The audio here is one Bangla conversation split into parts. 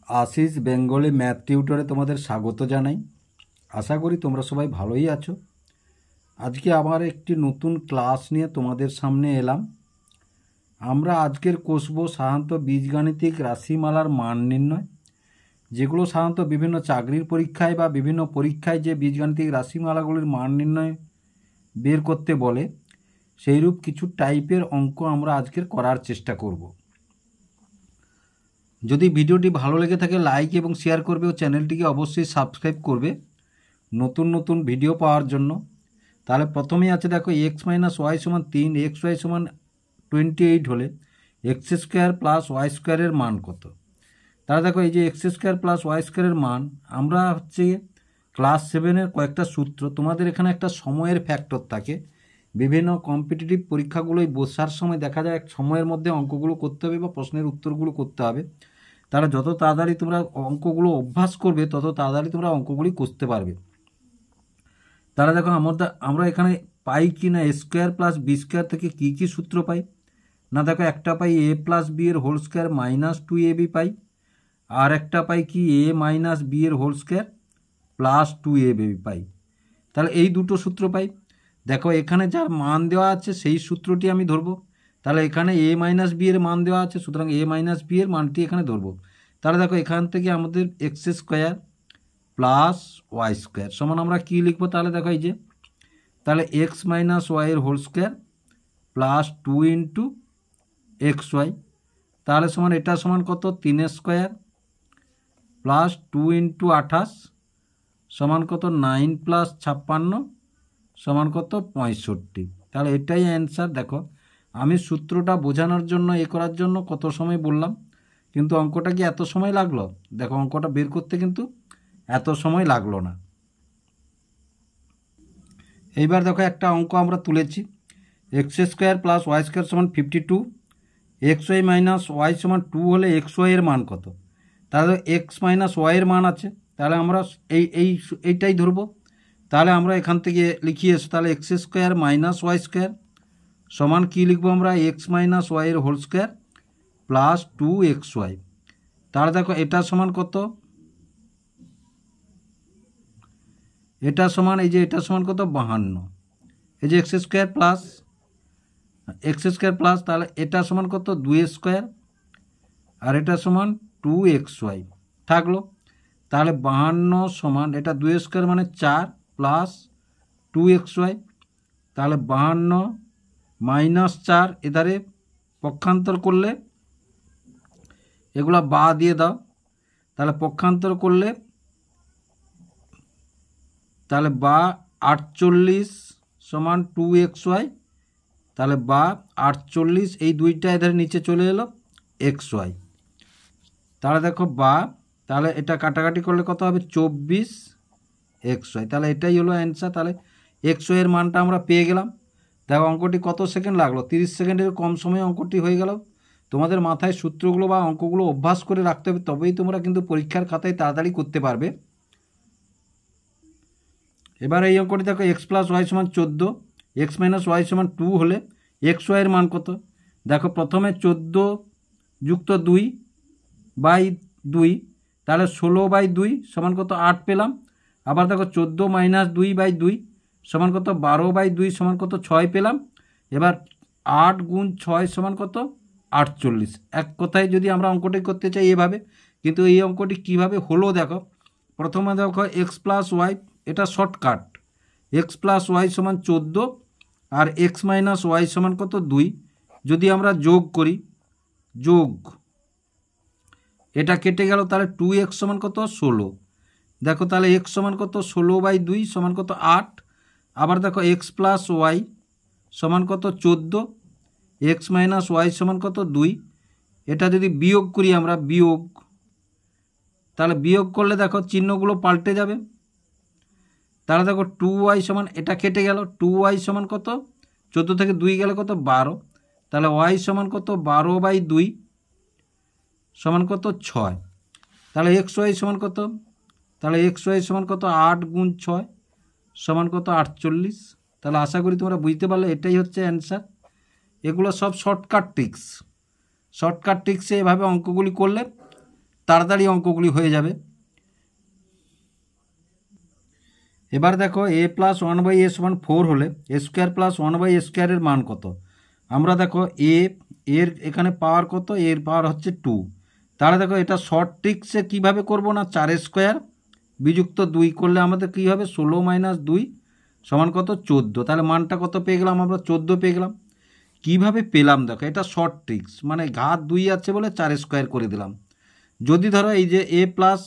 आशीष बेंगली मैथ टिউটরে তোমাদের স্বাগত জানাই। আশা করি তোমরা সবাই ভালোই আছো। আজকে আবার একটি নতুন ক্লাস নিয়ে তোমাদের সামনে এলাম। আমরা আজকের কষব সাধারণত বীজগাণিতিক রাশিমালার মান নির্ণয়, যেগুলো সাধারণত বিভিন্ন চাকরির পরীক্ষায় বা বিভিন্ন পরীক্ষায় যে বীজগাণিতিক রাশিমালাগুলির মান নির্ণয় বের করতে বলে, সেইরূপ কিছু টাইপের অঙ্ক আমরা আজকের করার চেষ্টা করব। যদি ভিডিওটি ভালো লেগে থাকে লাইক এবং শেয়ার করবে ও চ্যানেলটিকে অবশ্যই সাবস্ক্রাইব করবে নতুন নতুন ভিডিও পাওয়ার জন্য। তাহলে প্রথমেই আছে দেখো এক্স মাইনাস ওয়াই সমান 3, এক্স ওয়াই সমান 28 হলে এক্স স্কোয়ার প্লাস ওয়াই স্কোয়ারের মান কত? তাহলে দেখো এই যে এক্স স্কোয়ার প্লাস ওয়াই স্কোয়ারের মান, আমরা হচ্ছে ক্লাস 7-এর কয়েকটা সূত্র, তোমাদের এখানে একটা সময়ের ফ্যাক্টর থাকে। বিভিন্ন কম্পিটিটিভ পরীক্ষাগুলোই বসার সময় দেখা যায় সময়ের মধ্যে অঙ্কগুলো করতে হবে বা প্রশ্নের উত্তরগুলো করতে হবে। তাহলে যত তাড়াতাড়ি তোমরা অঙ্কগুলো অভ্যাস করবে তত তাড়াতাড়ি তোমরা অঙ্কগুলি করতে পারবে। তাহলে দেখো আমরা এখানে পাই কি না এ স্কোয়ার প্লাস বি স্কোয়ার থেকে কী কী সূত্র পাই না, দেখো একটা পাই এ প্লাস বি এর হোল স্কোয়ার মাইনাস 2ab পাই, আর একটা পাই কি এ মাইনাস বি এর হোল স্কোয়ার প্লাস 2ab পাই। তাহলে এই দুটো সূত্র পাই। দেখো এখানে যার মান দেওয়া আছে সেই সূত্রটি আমি ধরবো। তাহলে এখানে এ মাইনাস বি এর মান দেওয়া আছে, সুতরাং এ মাইনাস বি এর মানটি এখানে ধরবো। তাহলে দেখো এখান থেকে আমাদের x square plus y square সমান আমরা কী লিখবো? তাহলে দেখো এই যে তাহলে এক্স মাইনাস ওয়াইয়ের whole square plus 2 into x y, তাহলে সমান এটা সমান কত? 3 স্কোয়ার প্লাস 2 ইন্টু 28 সমান কত? 9 প্লাস 56 সমান কত? 65। তাহলে এটাই অ্যান্সার। দেখো আমি সূত্রটা বোঝানোর জন্য করার জন্য কত সময় বললাম, কিন্তু অঙ্কটা কি এত সময় লাগলো? দেখো অঙ্কটা বের করতে কিন্তু এত সময় লাগলো না। এইবার দেখো একটা অঙ্ক আমরা তুলেছি, x square plus y square সমান 52, এক্স ওয়াই মাইনাস ওয়াই সমান 2 হলে এক্স ওয়াইয়ের মান কত? তাহলে এক্স মাইনাস ওয়াইয়ের মান আছে, তাহলে আমরা এইটাই ধরবো। তাহলে আমরা এখান থেকে লিখিয়ে এসো, তাহলে x square minus y square সমান কী লিখবো আমরা? এক্স মাইনাস ওয়াইয়ের হোল স্কোয়ার প্লাস 2xy। তাহলে দেখো এটা সমান কত? এটা সমান এই যে এটা সমান কত? 52। এই যে এক্স স্কোয়ার প্লাস তাহলে এটা সমান কত? 2 স্কোয়ার, আর এটা সমান 2xy থাকলো। তাহলে 52 সমান এটা 2 স্কোয়ার মানে 4 প্লাস 2xy, তাহলে 52 মাইনাস 4 এধারে পক্ষান্তর করলে এগুলা বা দিয়ে দাও, তাহলে পক্ষান্তর করলে তাহলে বা 48 সমান 2xy, তাহলে বা 48 এই দুইটা এধারে নিচে চলে এলো xy। তাহলে দেখো বা, তাহলে এটা কাটাকাটি করলে কত হবে? 24xy। তাহলে এটাই হলো অ্যান্সার। তাহলে xy এর মানটা আমরা পেয়ে গেলাম। দেখো অঙ্কটি কত সেকেন্ড লাগলো? 30 সেকেন্ডের কম সময়ে অঙ্কটি হয়ে গেল। তোমাদের মাথায় সূত্রগুলো বা অঙ্কগুলো অভ্যাস করে রাখতে হবে, তবেই তোমরা কিন্তু পরীক্ষার খাতায় তাড়াতাড়ি করতে পারবে। এবার এই অঙ্কটি দেখো এক্স প্লাস ওয়াই সমান 14, এক্স মাইনাস ওয়াই সমান 2 হলে এক্স ওয়াইয়ের মান কত? দেখো প্রথমে 14 যুক্ত 2/2, তাহলে 16/2 সমান কত? 8 পেলাম। আবার দেখো 14 মাইনাস 2/2 সমান কত? 12/2 সমান কত? 6 পেলাম। এবার 8 গুণ 6 সমান কত? 48। এক কথায় যদি আমরা অঙ্কটি করতে চাই এভাবে, কিন্তু এই অঙ্কটি কিভাবে হলো দেখো। প্রথমে দেখো এক্স প্লাস ওয়াই, এটা শর্টকাট, এক্স প্লাস ওয়াই সমান 14 আর এক্স মাইনাস ওয়াই সমান কত? 2। যদি আমরা যোগ করি, এটা কেটে গেল, তাহলে 2x সমান কত? 16। দেখো তাহলে x সমান কত? 16/2 সমান কত? 8। আবার দেখো এক্স প্লাস ওয়াই সমান কত? 14, এক্স মাইনাস ওয়াই সমান কত? 2। এটা যদি বিয়োগ করি আমরা, তাহলে বিয়োগ করলে দেখো চিহ্নগুলো পাল্টে যাবে। তাহলে দেখো 2y সমান, এটা কেটে গেল, 2y সমান কত? 14 থেকে 2 গেলে কত? 12। তাহলে y সমান কত? 12/2 সমান কত? 6। তাহলে এক্স ওয়াই সমান কত? তাহলে এক্স ওয়াই সমান কত? 8 গুণ 6 সমান কত? 48। তাহলে আশা করি তোমরা বুঝতে পারলে এটাই হচ্ছে অ্যান্সার। এগুলো সব শর্টকাট ট্রিক্সে এভাবে অঙ্কগুলি করলে তাড়াতাড়ি অঙ্কগুলি হয়ে যাবে। এবার দেখো এ প্লাস ওয়ান বাই এ সমান 4 হলে a square plus one by a স্কোয়ারের মান কত? আমরা দেখো এর এখানে পাওয়ার কত, এর পাওয়ার হচ্ছে 2। তাহলে দেখো এটা শর্ট ট্রিক্সে কীভাবে করবো না, 4 স্কোয়ার বিযুক্ত 2 করলে আমাদের কী হবে, 16 মাইনাস 2 সমান কত, 14। তাহলে মানটা কত পেয়ে গেলাম আমরা, 14 পেয়ে গেলাম। কীভাবে পেলাম দেখো, এটা শর্ট ট্রিক্স, মানে ঘাত 2 আছে বলে 4 স্কোয়ার করে দিলাম। যদি ধরো এই যে এ প্লাস,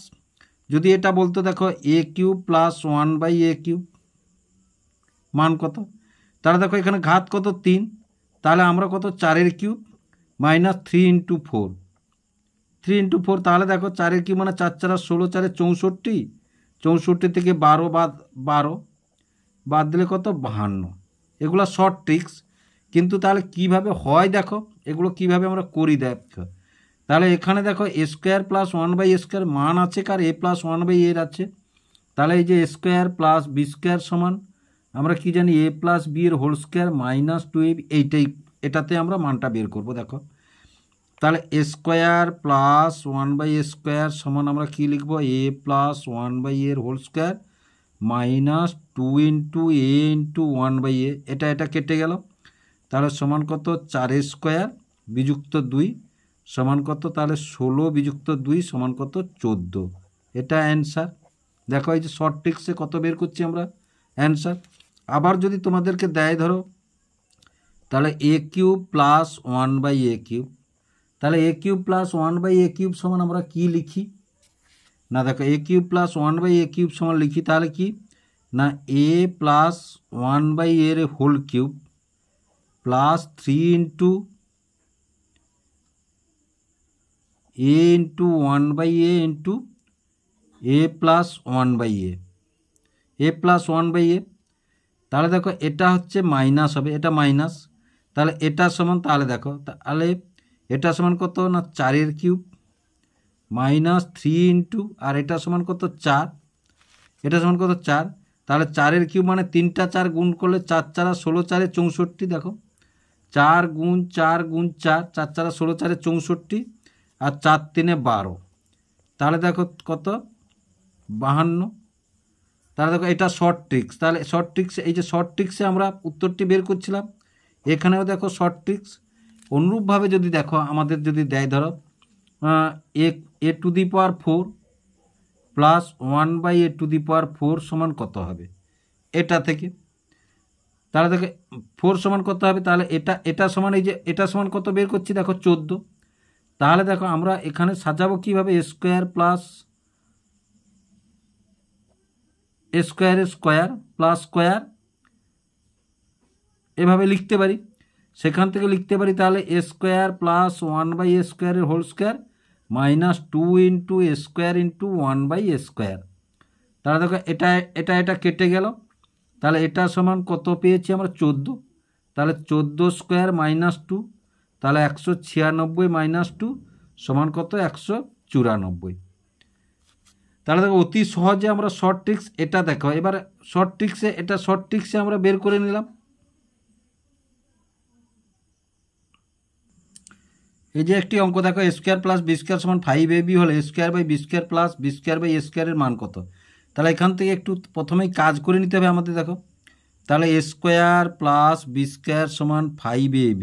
যদি এটা বলতো দেখো a cube plus 1 by a cube মান কত, তাহলে দেখো এখানে ঘাত কত, 3, তাহলে আমরা কত, 4 কিউব মাইনাস 3 ইন্টু 4, 3 ইন্টু 4, তাহলে দেখো 4 কিউব মানে 4 4 16, 4 64, 64 থেকে 12 বাদ দিলে কত, 52। এগুলো শর্ট ট্রিক্স, কিন্তু তাহলে কিভাবে হয় দেখো, এগুলো কিভাবে আমরা করি দেখো। তাহলে এখানে দেখো a square plus 1 by a square মান আছে কার, এ প্লাস 1 বাই এর আছে। তাহলে এই যে a square plus b square সমান আমরা কি জানি, এ প্লাস বি এর হোল স্কোয়ার মাইনাস 2ab, এটাতে আমরা মানটা বের করব দেখো। তাহলে a square plus 1 by a square সমান আমরা কি লিখব, এ প্লাস 1 বাই এর whole square minus 2 into a into 1 by a, এটা কেটে গেল। তাহলে সমান কত, 4 স্কোয়ার বিযুক্ত 2 সমান কত, তাহলে 16 বিযুক্ত 2 সমান কত, 14। এটা অ্যান্সার। দেখো এই যে শর্ট ট্রিক্সে কত বের করছি আমরা অ্যান্সার। আবার যদি তোমাদেরকে দেয় ধরো, তাহলে a cube plus 1 by a cube, তাহলে a cube plus 1 by a cube সমান আমরা কি লিখি না, দেখো a cube plus 1 by a cube সমান লিখি তাহলে কি না, এ প্লাস 1 বাই এর whole cube plus 3 into a into 1 by a into a plus 1 by a plus 1 by a. তাহলে দেখো এটা হচ্ছে মাইনাস হবে, এটা মাইনাস, তাহলে এটা সমান, তাহলে দেখো তাহলে এটা সমান কত না, 4 কিউব মাইনাস 3 ইন্টু, আর এটা সমান কত, 4, এটা সমান কত, 4। তাহলে 4 কিউব মানে 3টা 4 গুণ করলে 4 4 16, 4 64, দেখো 4 গুণ 4 গুণ 4, 4 4 16, 4 64, আর 4 3 12, তাহলে দেখো কত, 52। তাহলে দেখো এটা শর্ট ট্রিক্স, তাহলে শর্ট ট্রিক্স, এই যে শর্ট ট্রিক্সে আমরা উত্তরটি বের করছিলাম, এখানেও দেখো শর্ট ট্রিক্স। অনুরূপভাবে যদি দেখো আমাদের যদি দেয় ধরো a to the power 4 plus 1 by a to the power 4 সমান কত হবে, এটা থেকে তাহলে দেখো 4 সমান কত হবে, তাহলে এটা সমান, এই যে এটা সমান কত বের করছি দেখো, 14। তাহলে দেখো আমরা এখানে সাজাবো কীভাবে, square plus square plus square, এভাবে লিখতে পারি, সেখান থেকে লিখতে পারি তাহলে a square plus 1 by a স্কোয়ারের whole square minus 2 into a square into 1 by a square. তাহলে দেখো এটা কেটে গেল, তাহলে এটা সমান কত পেয়েছি আমরা, 14। তাহলে 14 স্কোয়ার মাইনাস 2, তাহলে 196 মাইনাস 2 সমান কত, 194। তাহলে দেখো অতি সহজে আমরা শর্ট ট্রিক্স, এটা দেখো এবার শর্ট ট্রিক্সে আমরা বের করে নিলাম। এই যে একটি অঙ্ক দেখো, a square plus b square সমান 5ab হলে a square by b square plus b square by a স্কোয়ারের মান কত। তাহলে এখান থেকে একটু প্রথমেই কাজ করে নিতে হবে আমাদের। দেখো তাহলে a square plus b square সমান 5ab,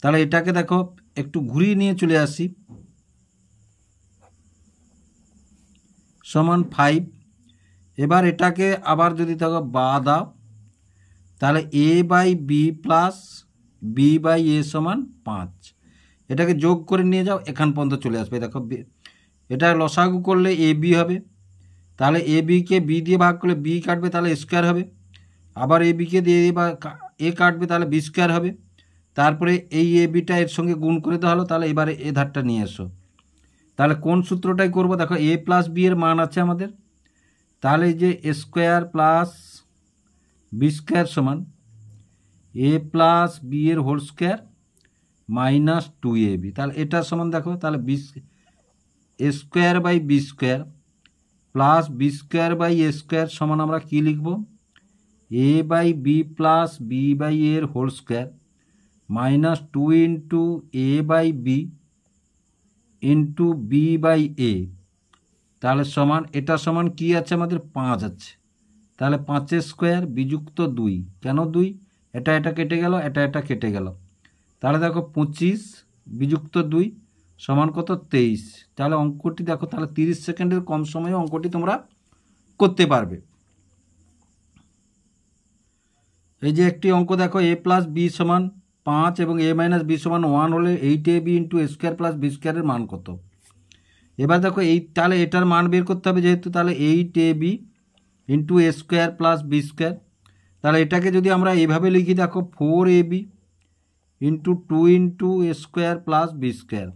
তাহলে এটাকে দেখো একটু ঘুরিয়ে নিয়ে চলে আসি, সমান 5। এবার এটাকে আবার যদি দেখো বা দাও, তাহলে a by b plus b by a সমান 5, এটাকে যোগ করে নিয়ে যাও, এখান পর্যন্ত চলে আসবে। দেখো এটা লসাগু করলে এ বি হবে, তাহলে এ বিকে বি দিয়ে ভাগ করলে বি কাটবে, তাহলে স্কোয়ার হবে। আবার এ বিকে দিয়ে বা এ কাটবে, তাহলে বি স্কোয়ার হবে। তারপরে এই এ বিটা এর সঙ্গে গুণ করে দেওয়া হলো, তাহলে এবারে এ ধারটা নিয়ে এসো। তাহলে কোন সূত্রটাই করব, দেখো এ প্লাস বি এর মান আছে আমাদের, তাহলে এই যে a square plus b square সমান এ প্লাস বি এর হোল স্কোয়ার মাইনাস 2ab, তাহলে এটা সমান দেখো, তাহলে a square by b square plus b square by a square সমান আমরা কী লিখব, a by b plus b by এর whole square minus 2 into a by b into b by a, তাহলে সমান এটা সমান কি আছে আমাদের 5 আছে, তাহলে 5 স্কোয়ার বিযুক্ত 2, কেন 2, এটা কেটে গেল, এটা কেটে গেল, তাহলে দেখো 25 বিযুক্ত 2 সমান কত 23। তাহলে অঙ্কটি দেখো, তাহলে 30 সেকেন্ডের কম সময়ে অঙ্কটি তোমরা করতে পারবে। এই যে একটি অঙ্ক দেখো, a প্লাস বি সমান 5 এবং a মাইনাস বি সমান 1 হলে 8ab into a square plus b স্কোয়ারের মান কত। এবার দেখো এই, তাহলে এটার মান বের করতে হবে যেহেতু, তাহলে 8ab into a square plus b square, তাহলে এটাকে যদি আমরা এইভাবে লিখি দেখো 4ab into 2 into a square plus b square,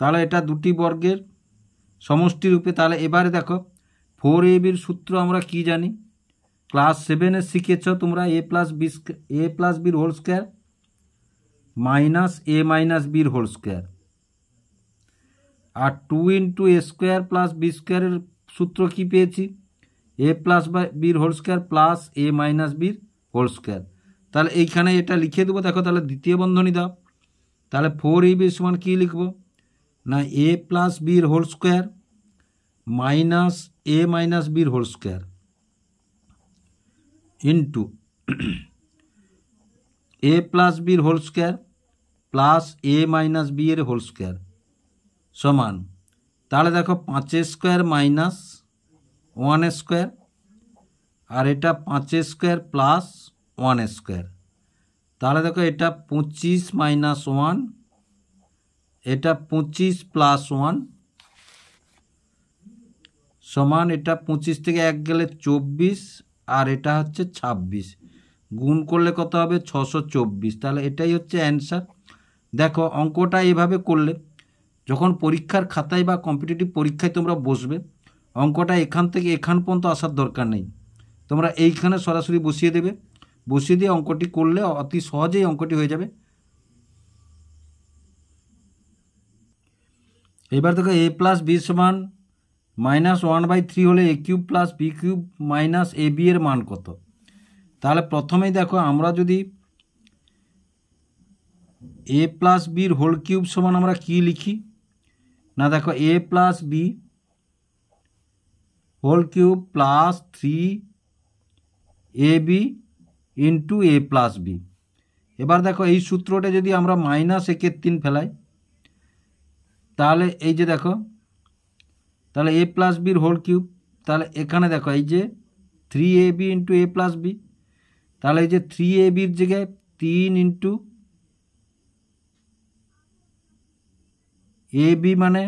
তাহলে এটা দুটি বর্গের সমষ্টি রূপে। তাহলে এবারে দেখো 4abর সূত্র আমরা কি জানি, ক্লাস 7-এ শিখেছ তোমরা, a প্লাস বির whole square minus a minus বির হোল স্কোয়ার, আর 2 into a square plus b স্কোয়ারের সূত্র কি পেয়েছি, a প্লাস বির whole square plus a minus বির হোল স্কোয়ার। তাহলে এইখানে এটা লিখে দেবো দেখো, তাহলে দ্বিতীয় বন্ধনী দাও, তাহলে 4ab সমান কী লিখব না a প্লাস বির whole square minus a minus বির whole square into a plus বির whole square plus a minus b এর হোল স্কোয়ার সমান, তাহলে দেখো 5 স্কোয়ার মাইনাস 1 স্কোয়ার, আর এটা 5 স্কোয়ার প্লাস 1 স্কোয়ার, তাহলে দেখো এটা 25 মাইনাস 1, এটা 25 প্লাস 1 সমান, এটা 25 থেকে 1 গেলে 24, আর এটা হচ্ছে 26, গুণ করলে কত হবে 624। তাহলে এটাই হচ্ছে অ্যান্সার। দেখো অঙ্কটা এইভাবে করলে যখন পরীক্ষার খাতায় বা কম্পিটিটিভ পরীক্ষায় তোমরা বসবে, অঙ্কটা এখান থেকে এখান পর্যন্ত আসার দরকার নেই, তোমরা এইখানে সরাসরি বসিয়ে দেবে, বসিয়ে দিয়ে অঙ্কটি করলে অতি সহজেই অঙ্কটি হয়ে যাবে। এবার দেখো a প্লাস বি সমান -1/3 হলে a cube plus b cube minus a b এর মান কত। তাহলে প্রথমেই দেখো আমরা যদি a প্লাস বির হোল কিউব সমান আমরা কি লিখি না, দেখো a plus b whole cube plus 3ab into a plus b. এবার দেখো এই সূত্রটা যদি আমরা -1/3 ফেলাই, তাহলে এই যে দেখো, তাহলে a প্লাস বির হোল কিউব, তাহলে এখানে দেখো এই যে 3ab into a plus b, তাহলে এই যে 3abর জায়গায় 3 ইন্টু ab, মানে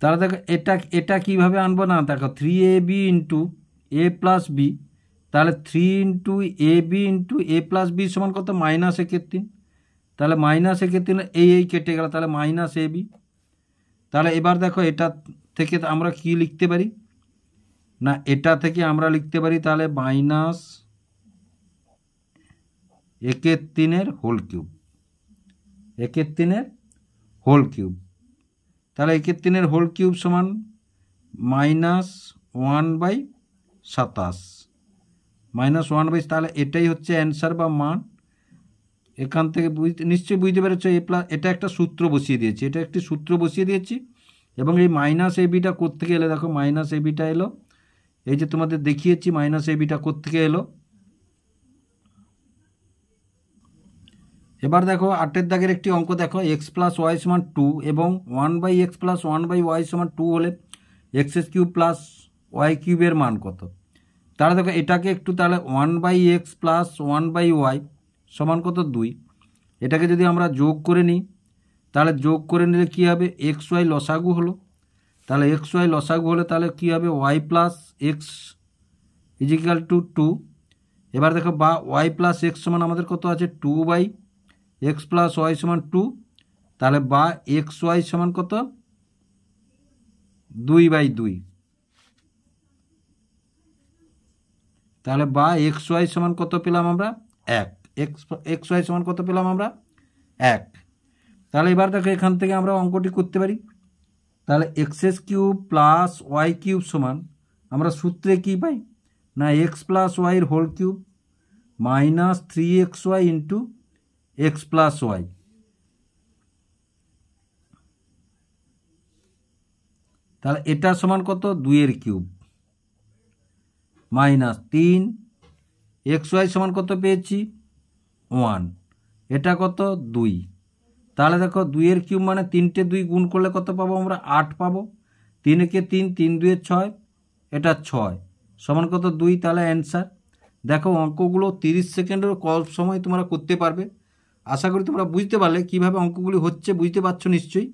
তাহলে দেখো এটা কিভাবে আনবো না, দেখো 3ab into a plus b, তাহলে 3 into ab into a plus b সমান কত -1/3, তাহলে -1/3 এই কেটে গেল, তাহলে -ab। তাহলে এবার দেখো এটা থেকে আমরা কি লিখতে পারি না, এটা থেকে আমরা লিখতে পারি তাহলে -1/3 হোল কিউব, 1/3 হোল কিউব, তাহলে 1/3 হোল কিউব সমান -1/27, -1/, তাহলে এটাই হচ্ছে অ্যান্সার বা মান। এখান থেকে নিশ্চয়ই বুঝতে পেরেছ, এটা একটা সূত্র বসিয়ে দিয়েছি, এটা একটি সূত্র বসিয়ে দিয়েছি, এবং এই -abটা কোত্থেকে এলো, দেখো -abটা এলো, এই যে তোমাদের দেখিয়েছি -abটা কোত্থেকে এলো। এবার দেখো 8-এর দাগের একটি অঙ্ক দেখো, x প্লাস ওয়াই সমান 2 এবং 1/x প্লাস 1/y সমান 2 হলে x কিউব প্লাস ওয়াই কিউবের মান কত। তাহলে দেখো এটাকে একটু, তাহলে 1/x প্লাস 1/y সমান কত 2, এটাকে যদি আমরা যোগ করে নিই, তাহলে যোগ করে নিলে কী হবে, xy লসাগু হলো, তাহলে xy লসাগু হলে তাহলে কী হবে, y plus x equal to 2। এবার দেখো বা y প্লাস এক্স সমান আমাদের কত আছে 2/x প্লাস ওয়াই সমান 2, তাহলে বা xy সমান কত 2/2, তাহলে বা xy সমান কত পেলাম আমরা 1, xy সমান কত পেলাম আমরা 1। তাহলে এবার দেখো এখান থেকে আমরা অঙ্কটি করতে পারি, তাহলে x cube plus y cube সমান আমরা সূত্রে কি পাই না x প্লাস ওয়াইয়ের whole cube -3xy into x plus y, তাহলে এটা সমান কত 2 এর কিউব মাইনাস 3 এক্স ওয়াই সমান কত পেয়েছি 1, এটা কত 2। তাহলে দেখো 2 এর কিউব মানে 3টে 2 গুণ করলে কত পাবো আমরা 8 পাবো, 3 একে 3, 3 2 6, এটা 6 সমান কত 2। তাহলে অ্যান্সার। দেখো অঙ্কগুলো 30 সেকেন্ডের কম সময় তোমরা করতে পারবে। আশা করি তোমরা বুঝতে পারলে কীভাবে অঙ্কগুলি হচ্ছে, বুঝতে পারছো নিশ্চয়ই।